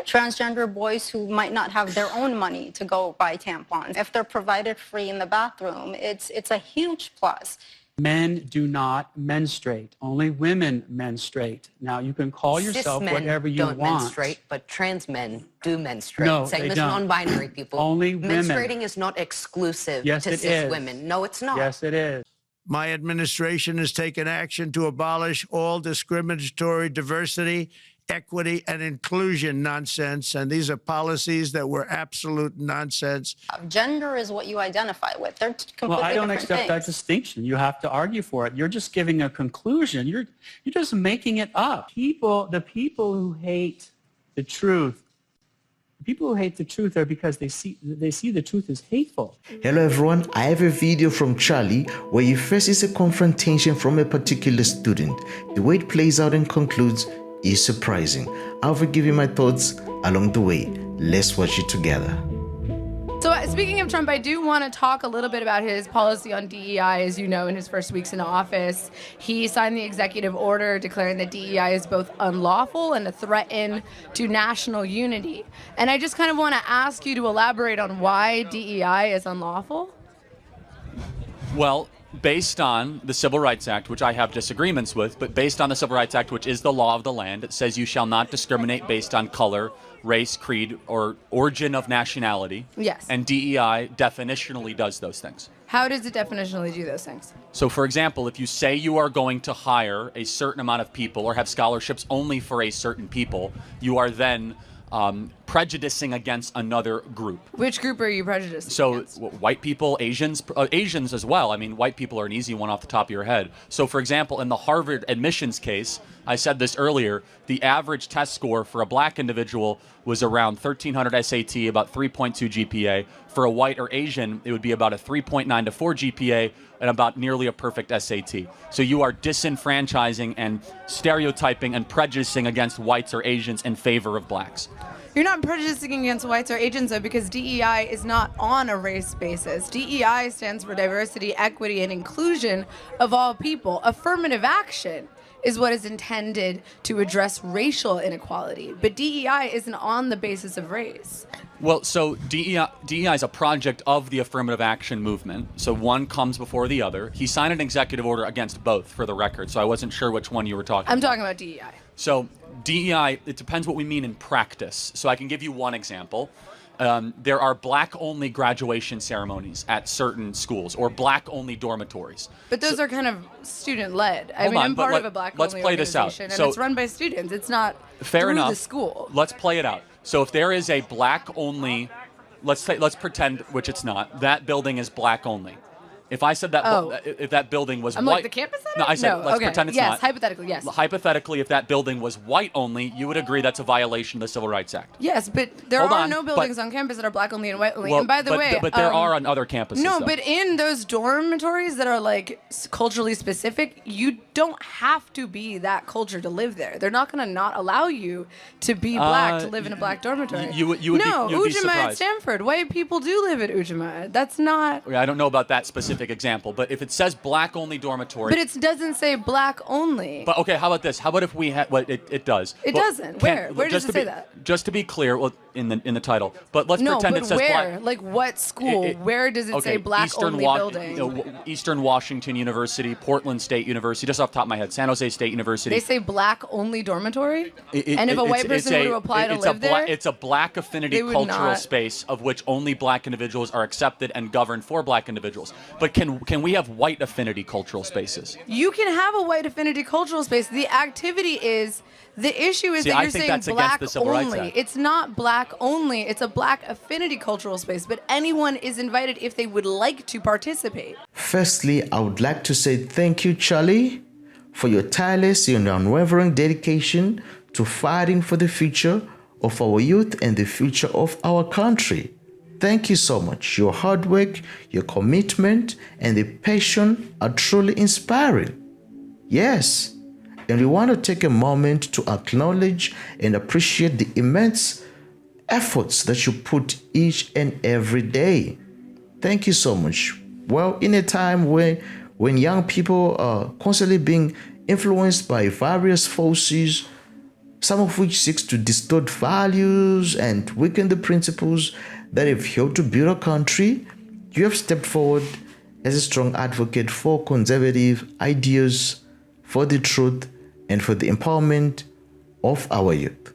transgender boys who might not have their own money to go buy tampons. If they're provided free in the bathroom, it's a huge plus. Men do not menstruate. Only women menstruate. Now, you can call yourself whatever you want. Cis men don't menstruate, but trans men do menstruate. No, Same they as don't. non-binary people. Only women. Menstruating is not exclusive Yes, to it cis is. women. No, it's not. Yes, it is. My administration has taken action to abolish all discriminatory diversity, equity, and inclusion nonsense, and these are policies that were absolute nonsense. Gender is what you identify with. They're completely Well, I don't different accept that things. distinction. You have to argue for it. You're just giving a conclusion. You're just making it up. The people who hate the truth, are because they see the truth as hateful. Hello everyone, I have a video from Charlie where he faces a confrontation from a particular student. The way it plays out and concludes is surprising. I'll give you my thoughts along the way. Let's watch it together. So speaking of Trump, I do want to talk a little bit about his policy on DEI. As you know, in his first weeks in office, he signed the executive order declaring that DEI is both unlawful and a threat to national unity. And I just kind of want to ask you to elaborate on why DEI is unlawful. Well, based on the Civil Rights Act, which I have disagreements with, but based on the Civil Rights Act, which is the law of the land, it says you shall not discriminate based on color, race, creed, or origin of nationality. Yes. And DEI definitionally does those things. How does it definitionally do those things? So, for example, if you say you are going to hire a certain amount of people or have scholarships only for a certain people, you are then prejudicing against another group. Which group are you prejudicing against? White people, Asians as well. I mean, white people are an easy one off the top of your head. So, for example, in the Harvard admissions case, I said this earlier, the average test score for a black individual was around 1,300 SAT, about 3.2 GPA. For a white or Asian, it would be about a 3.9 to 4 GPA and about nearly a perfect SAT. So you are disenfranchising and stereotyping and prejudicing against whites or Asians in favor of blacks. You're not prejudicing against whites or Asians, though, because DEI is not on a race basis. DEI stands for diversity, equity, and inclusion of all people. Affirmative action is what is intended to address racial inequality, but DEI isn't on the basis of race. Well, so DEI is a project of the affirmative action movement, so one comes before the other. He signed an executive order against both, for the record, so I wasn't sure which one you were talking about. I'm talking about DEI. So DEI, it depends what we mean in practice. So I can give you one example. There are black-only graduation ceremonies at certain schools, or black-only dormitories. But those are kind of student-led. I mean, on, I'm but part of a black-only play this out. organization, and So- it's run by students. It's not Fair through enough. the school. Let's play it out. So if there is a black-only, let's pretend, which it's not, that building is black-only. If I said that, if that building was I'm white, like, the campus center? No, I said let's okay. pretend it's yes, not. hypothetically, yes. Hypothetically, if that building was white only, you would agree that's a violation of the Civil Rights Act. Yes, but there Hold are on, no buildings on campus that are black only and white only. Well, and by the way, but there are on other campuses. no, though. but in those dormitories that are like culturally specific, you don't have to be that culture to live there. They're not going to not allow you to be black to live in a black dormitory. You would no, be Ujima at surprised. Stanford. White people do live at Ujima. That's not. I don't know about that specific example, but if it says black-only dormitory, But it doesn't say black only. But okay, how about this? How about if we had? Well, it does. It But doesn't. Where does it say that? Just to be clear, well, in the title. But let's No, pretend but it says where? black. Like what school? Where does it say black only building? Eastern Washington University, Portland State University, just off the top of my head, San Jose State University. They say black only dormitory? And if a white person were to apply to live there? It's a black affinity They would cultural not. space of which only black individuals are accepted and governed for black individuals. But can we have white affinity cultural spaces? You can have a white affinity cultural space. The activity is, the issue is See, that I you're think saying that's against black the Civil Rights only. Act. It's not black only. It's a black affinity cultural space. But anyone is invited if they would like to participate. Firstly, I would like to say thank you, Charlie, for your tireless and unwavering dedication to fighting for the future of our youth and the future of our country. Thank you so much. Your hard work, your commitment, and the passion are truly inspiring. Yes, and we want to take a moment to acknowledge and appreciate the immense efforts that you put each and every day. Thank you so much. Well, in a time when young people are constantly being influenced by various forces, some of which seeks to distort values and weaken the principles that have helped to build our country, you have stepped forward as a strong advocate for conservative ideas, for the truth, and for the empowerment of our youth.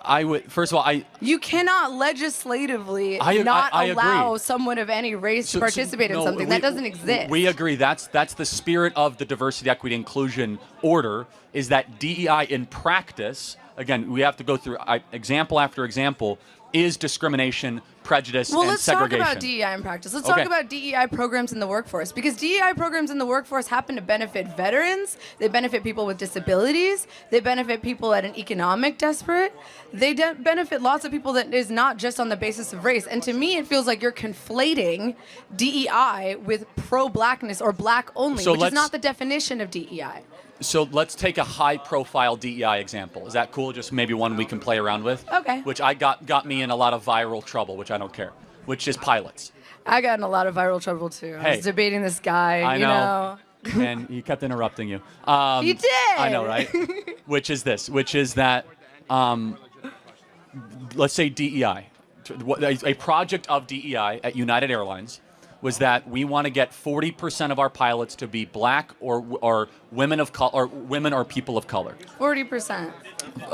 I would, first of all, You cannot legislatively not allow someone of any race to participate in something. That doesn't exist. We agree. That's the spirit of the diversity, equity, inclusion order, is that DEI in practice, again, we have to go through example after example, is discrimination, prejudice, and segregation. Let's talk about DEI in practice. Let's talk about DEI programs in the workforce, because DEI programs in the workforce happen to benefit veterans, they benefit people with disabilities, they benefit people at an economic desperate, they benefit lots of people that is not just on the basis of race. And to me, it feels like you're conflating DEI with pro-blackness or black only, which is not the definition of DEI. So let's take a high-profile DEI example. Is that cool? Just maybe one we can play around with? Okay. Which got me in a lot of viral trouble, which I don't care, which is pilots. I got in a lot of viral trouble, too. I was debating this guy, I you know. And he kept interrupting you. He did! I know, right? Which is that, let's say DEI, a project of DEI at United Airlines was that we want to get 40% of our pilots to be black or women of color, or women or people of color. 40%.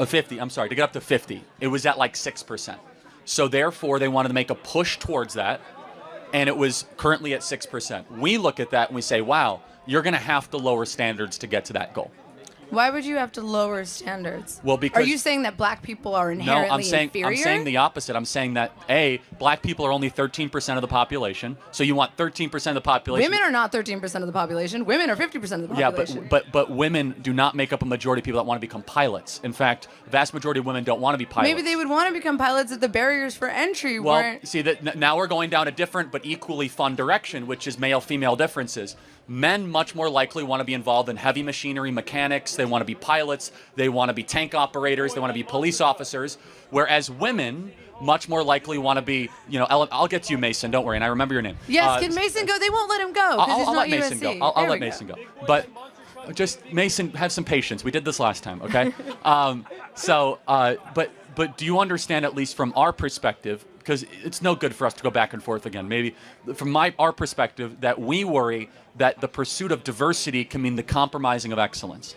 50. I'm sorry, to get up to 50. It was at like 6%. So therefore, they wanted to make a push towards that, and it was currently at 6%. We look at that and we say, wow, you're going to have to lower standards to get to that goal. Why would you have to lower standards? Well, because... Are you saying that black people are inherently inferior? I'm saying the opposite. I'm saying that, A, black people are only 13% of the population, so you want 13% of the population... Women are not 13% of the population. Women are 50% of the population. Yeah, but women do not make up a majority of people that want to become pilots. In fact, the vast majority of women don't want to be pilots. Maybe they would want to become pilots if the barriers for entry weren't... See, now we're going down a different but equally fun direction, which is male-female differences. Men much more likely want to be involved in heavy machinery, mechanics, they want to be pilots, they want to be tank operators, they want to be police officers, whereas women much more likely want to be, I'll get to you, Mason, don't worry, and I remember your name. Yes, can Mason go? They won't let him go because he's not USC. Mason go. I'll let Mason go. But just, Mason, have some patience. We did this last time, okay? But do you understand, at least from our perspective, because it's no good for us to go back and forth again, maybe from our perspective, that we worry that the pursuit of diversity can mean the compromising of excellence.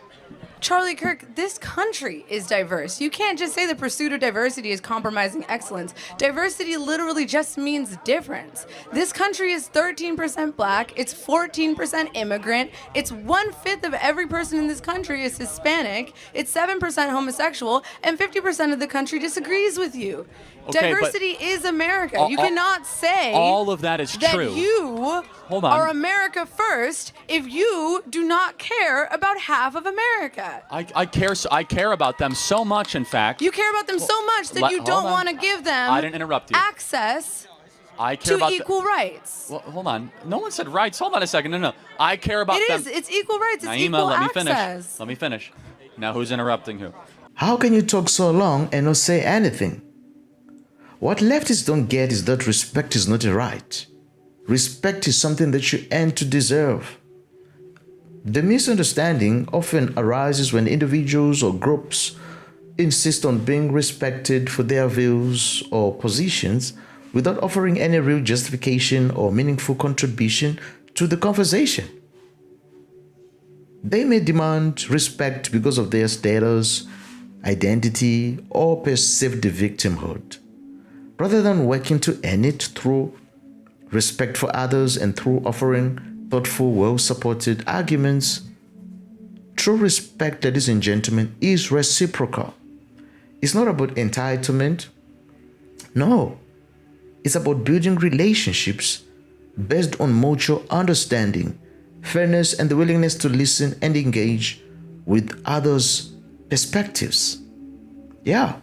Charlie Kirk, this country is diverse. You can't just say the pursuit of diversity is compromising excellence. Diversity literally just means difference. This country is 13% black, it's 14% immigrant, it's 1/5 of every person in this country is Hispanic, it's 7% homosexual, and 50% of the country disagrees with you. Okay, diversity is America. You cannot say all of that is true. That you are America first if you do not care about half of America. I care about them so much, in fact. You care about them so much that you don't want to give them I didn't interrupt you. access I care to equal rights. Well, hold on. No one said rights. Hold on a second. No. I care about them. It is. It's equal rights. It's Naima, equal let access. Let me finish. Now who's interrupting who? How can you talk so long and not say anything? What leftists don't get is that respect is not a right. Respect is something that you earn to deserve. The misunderstanding often arises when individuals or groups insist on being respected for their views or positions without offering any real justification or meaningful contribution to the conversation. They may demand respect because of their status, identity, or perceived victimhood, rather than working to earn it through respect for others and through offering thoughtful, well-supported arguments. True respect, ladies and gentlemen, is reciprocal. It's not about entitlement. No, it's about building relationships based on mutual understanding, fairness, and the willingness to listen and engage with others' perspectives. Yeah.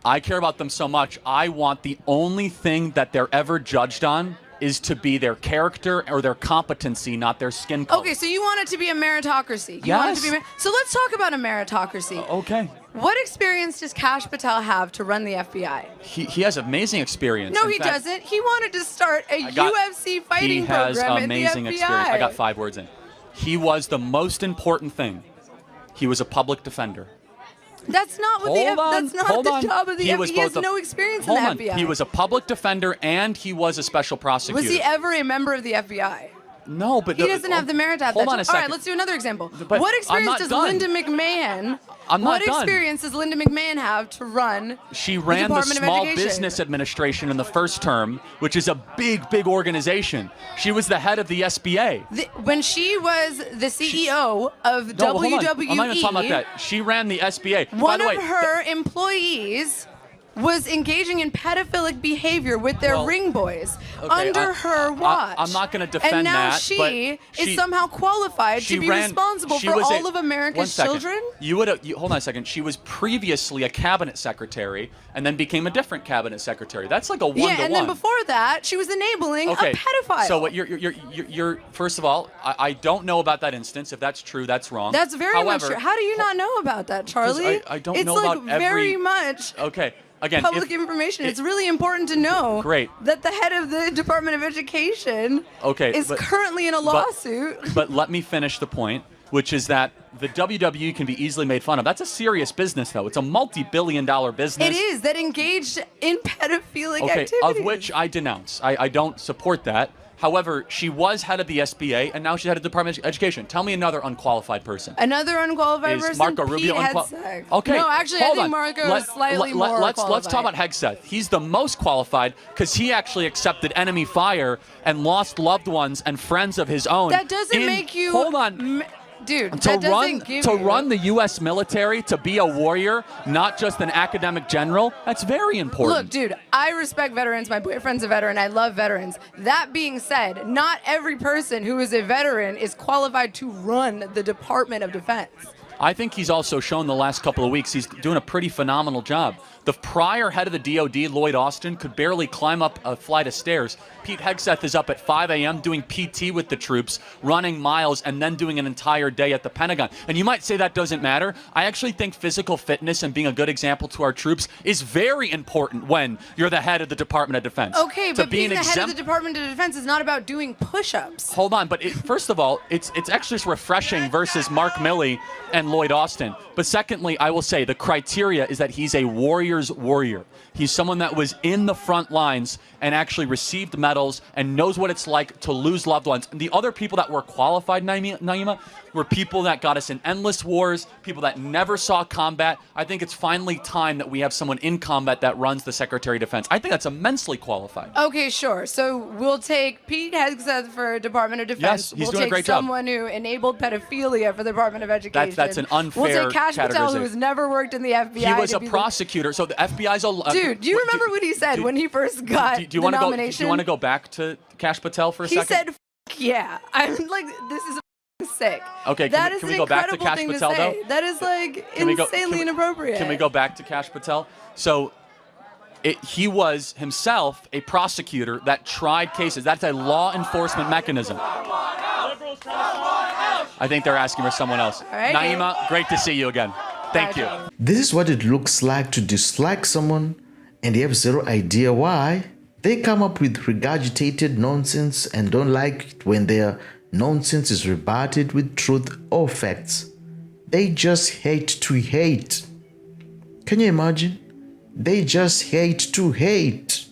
I care about them so much. I want the only thing that they're ever judged on is to be their character or their competency, not their skin color. Okay, so you want it to be a meritocracy. Yes. Want it to be so let's talk about a meritocracy. Okay. What experience does Kash Patel have to run the FBI? He has amazing experience. No, he doesn't. He wanted to start a UFC fighting program He has amazing in the FBI. experience. I got 5 words in. He was the most important thing He was a public defender. That's not what that's not the job of the FBI. He has no experience in the FBI. He was a public defender and he was a special prosecutor. Was he ever a member of the FBI? No, but he doesn't have the merit to have hold that. on a second. All right, let's do another example. But what experience does done. Linda McMahon? I'm not what done. experience does Linda McMahon have to run? She ran the Small Business Administration in the first term, which is a big, big organization. She was the head of the SBA. When she was the CEO of WWE, I'm not even talking about that. She ran the SBA. One of her employees was engaging in pedophilic behavior with their ring boys under her watch. I'm not going to defend that. And now she is somehow qualified to be responsible for all of America's children? Hold on a second. She was previously a cabinet secretary and then became a different cabinet secretary. That's like a one-to-one. Yeah, and then before that, she was enabling a pedophile. So what you're first of all, I don't know about that instance. If that's true, that's wrong. That's very much true. How do you not know about that, Charlie? I don't know about every... It's like very much... Okay. Again, public information. It's really important to know that the head of the Department of Education is currently in a lawsuit. But let me finish the point, which is that the WWE can be easily made fun of. That's a serious business, though. It's a multi-billion-dollar business. It is, that engaged in pedophilic activities. Of which I denounce. I don't support that. However, she was head of the SBA, and now she's head of the Department of Education. Tell me another unqualified person. Another unqualified is person? Marco Rubio unqualified? Okay. No, actually, I think Marco is slightly more qualified. Let's talk about Hegseth. He's the most qualified because he actually accepted enemy fire and lost loved ones and friends of his own. That doesn't make you... Hold on. Dude, to run the U.S. military, to be a warrior, not just an academic general, that's very important. Look, dude, I respect veterans. My boyfriend's a veteran. I love veterans. That being said, not every person who is a veteran is qualified to run the Department of Defense. I think he's also shown the last couple of weeks he's doing a pretty phenomenal job. The prior head of the DOD, Lloyd Austin, could barely climb up a flight of stairs. Pete Hegseth is up at 5 a.m. doing PT with the troops, running miles, and then doing an entire day at the Pentagon. And you might say that doesn't matter. I actually think physical fitness and being a good example to our troops is very important when you're the head of the Department of Defense. Okay, but being the head of the Department of Defense is not about doing push-ups. Hold on, but first of all, it's actually just refreshing versus Mark Milley and Lloyd Austin. But secondly, I will say the criteria is that he's a warrior's warrior. He's someone that was in the front lines and actually received medals and knows what it's like to lose loved ones. And the other people that were qualified, Naima, were people that got us in endless wars, people that never saw combat. I think it's finally time that we have someone in combat that runs the Secretary of Defense. I think that's immensely qualified. Okay, sure. So we'll take Pete Hegseth for Department of Defense. Yes, he's doing a great job. We'll take someone who enabled pedophilia for the Department of Education. That's an unfair We'll take Kash Patel, who has never worked in the FBI. He was a prosecutor, so the FBI's a... Dude, do you remember what he said when he first got the nomination? Do you want to go back to Kash Patel for a second? He said, yeah. I'm like, this is sick. Okay, can we go back to Kash Patel, though? That is, like, insanely inappropriate. Can we go back to Kash Patel? So... he was himself a prosecutor that tried cases. That's a law enforcement mechanism. I think they're asking for someone else. Right. Naima, great to see you again. Thank you. This is what it looks like to dislike someone and they have zero idea why. They come up with regurgitated nonsense and don't like it when their nonsense is rebutted with truth or facts. They just hate to hate. Can you imagine? They just hate to hate.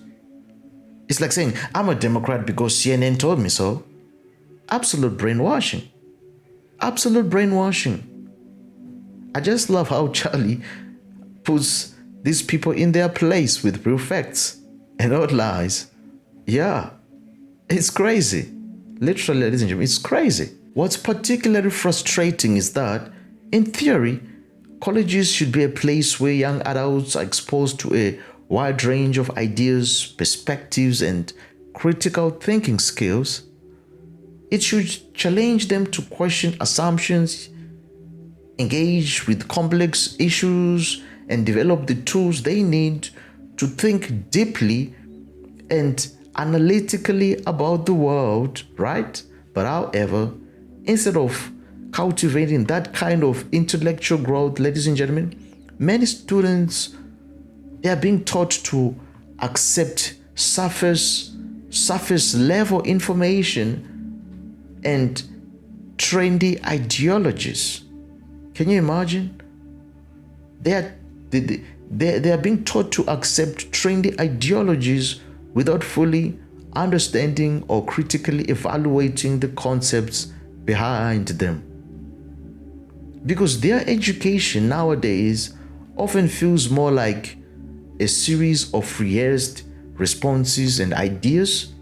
It's like saying, I'm a Democrat because CNN told me so. Absolute brainwashing. Absolute brainwashing. I just love how Charlie puts these people in their place with real facts and not lies. Yeah, it's crazy. Literally, ladies and gentlemen, it's crazy. What's particularly frustrating is that, in theory, colleges should be a place where young adults are exposed to a wide range of ideas, perspectives, and critical thinking skills. It should challenge them to question assumptions, engage with complex issues, and develop the tools they need to think deeply and analytically about the world, right? But however, instead of cultivating that kind of intellectual growth, ladies and gentlemen, many students, they are being taught to accept surface level information and trendy ideologies. Can you imagine? They are being taught to accept trendy ideologies without fully understanding or critically evaluating the concepts behind them. Because their education nowadays often feels more like a series of rehearsed responses and ideas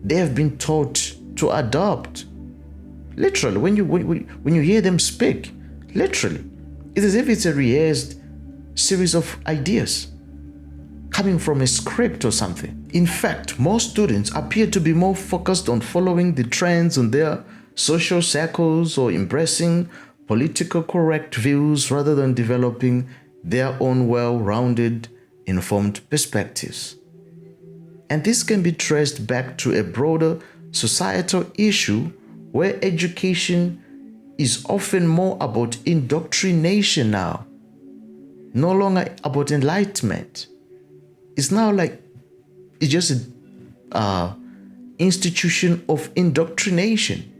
they have been taught to adopt. Literally, when you hear them speak, literally, it's as if it's a rehearsed series of ideas coming from a script or something. In fact, most students appear to be more focused on following the trends in their social circles or embracing political correct views rather than developing their own well-rounded, informed perspectives. And this can be traced back to a broader societal issue where education is often more about indoctrination now, no longer about enlightenment. It's now like it's just an institution of indoctrination.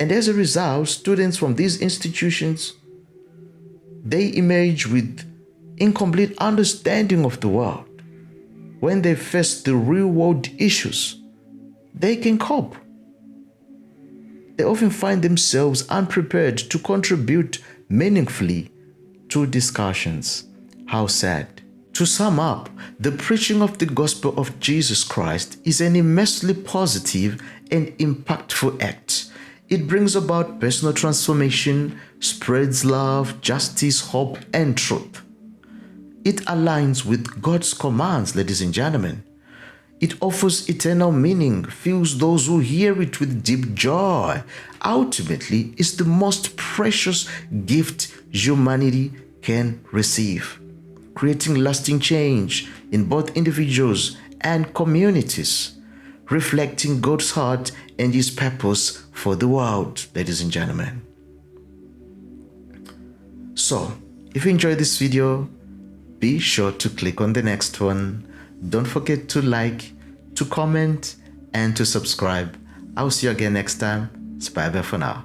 And as a result, students from these institutions, they emerge with incomplete understanding of the world. When they face the real world issues, they can cope. They often find themselves unprepared to contribute meaningfully to discussions. How sad. To sum up, the preaching of the gospel of Jesus Christ is an immensely positive and impactful act. It brings about personal transformation, spreads love, justice, hope, and truth. It aligns with God's commands, ladies and gentlemen. It offers eternal meaning, fills those who hear it with deep joy. Ultimately, it's the most precious gift humanity can receive, creating lasting change in both individuals and communities, reflecting God's heart and His purpose for the world, ladies and gentlemen. So, if you enjoyed this video, be sure to click on the next one. Don't forget to like, to comment, and to subscribe. I'll see you again next time. Bye bye for now.